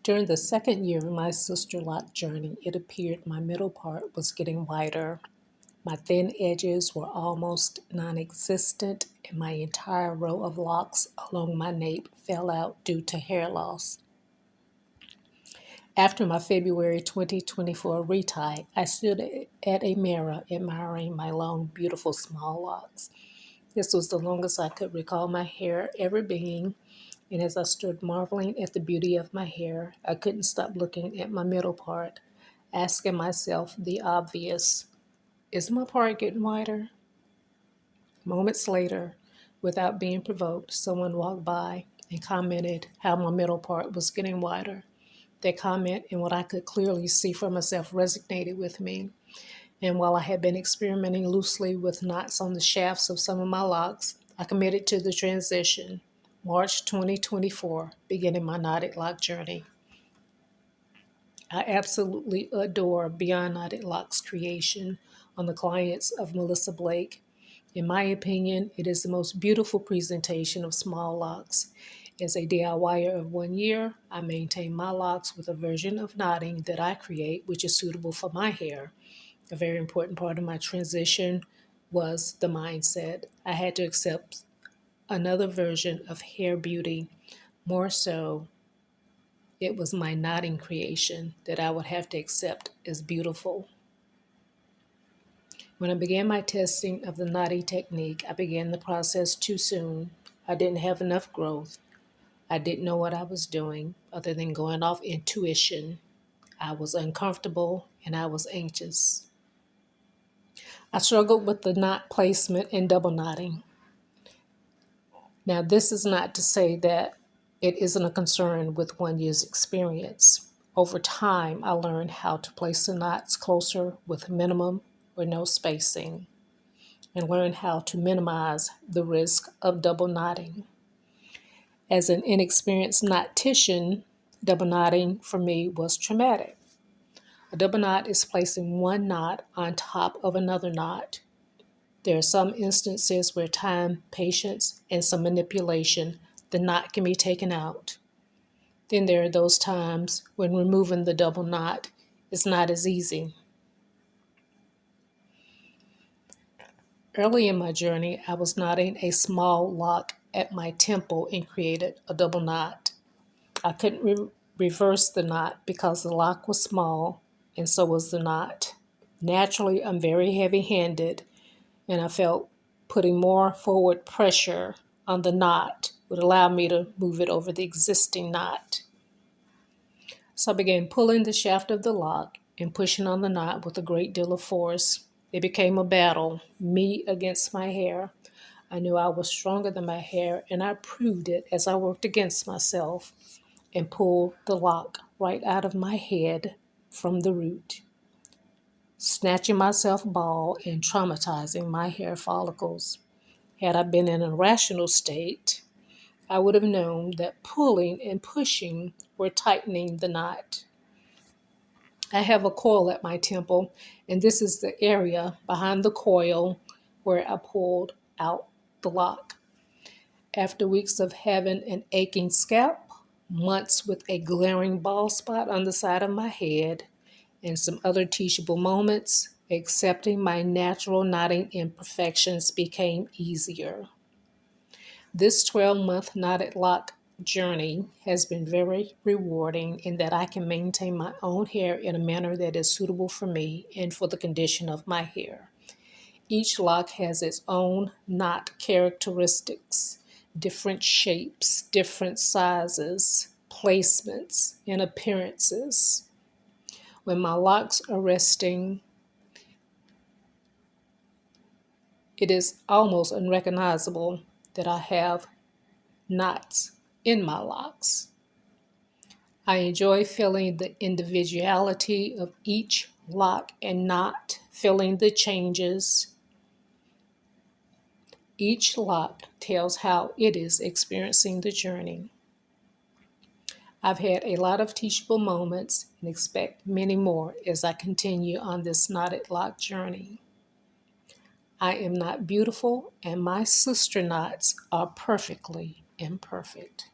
During the second year of my sister lock journey, it appeared my middle part was getting wider. My thin edges were almost non-existent, and my entire row of locks along my nape fell out due to hair loss. After my February 2024 retie, I stood at a mirror admiring my long, beautiful small locks. This was the longest I could recall my hair ever being, and as I stood marveling at the beauty of my hair, I couldn't stop looking at my middle part, asking myself the obvious, is my part getting wider? Moments later, without being provoked, someone walked by and commented how my middle part was getting wider. That comment and what I could clearly see for myself resonated with me. And while I had been experimenting loosely with knots on the shafts of some of my locks, I committed to the transition. March 2024, beginning my knotted lock journey. I absolutely adore Beyond Knotted Locks creation on the clients of Melissa Blake. In my opinion, it is the most beautiful presentation of small locks. As a DIYer of 1 year, I maintain my locks with a version of knotting that I create, which is suitable for my hair. A very important part of my transition was the mindset. I had to accept another version of hair beauty. More so, it was my knotting creation that I would have to accept as beautiful. When I began my testing of the knotting technique, I began the process too soon. I didn't have enough growth. I didn't know what I was doing other than going off intuition. I was uncomfortable and I was anxious. I struggled with the knot placement and double knotting. Now, this is not to say that it isn't a concern with 1 year's experience. Over time, I learned how to place the knots closer with minimum or no spacing, and learned how to minimize the risk of double knotting. As an inexperienced knotician, double knotting for me was traumatic. A double knot is placing one knot on top of another knot. There are some instances where time, patience, and some manipulation, the knot can be taken out. Then there are those times when removing the double knot is not as easy. Early in my journey, I was knotting a small lock at my temple and created a double knot. I couldn't reverse the knot because the lock was small and so was the knot. Naturally, I'm very heavy-handed, and I felt putting more forward pressure on the knot would allow me to move it over the existing knot. So I began pulling the shaft of the lock and pushing on the knot with a great deal of force. It became a battle, me against my hair. I knew I was stronger than my hair, and I proved it as I worked against myself and pulled the lock right out of my head from the root, snatching myself bald and traumatizing my hair follicles. Had I been in a rational state, I would have known that pulling and pushing were tightening the knot. I have a coil at my temple, and this is the area behind the coil where I pulled out the lock. After weeks of having an aching scalp, months with a glaring bald spot on the side of my head, and some other teachable moments, accepting my natural knotting imperfections became easier. This 12-month knotted lock journey has been very rewarding in that I can maintain my own hair in a manner that is suitable for me and for the condition of my hair. Each lock has its own knot characteristics, different shapes, different sizes, placements, and appearances. When my locks are resting, it is almost unrecognizable that I have knots in my locks. I enjoy feeling the individuality of each lock and knot, feeling the changes. Each lock tells how it is experiencing the journey. I've had a lot of teachable moments and expect many more as I continue on this knotted lock journey. I am not beautiful, and my sister knots are perfectly imperfect.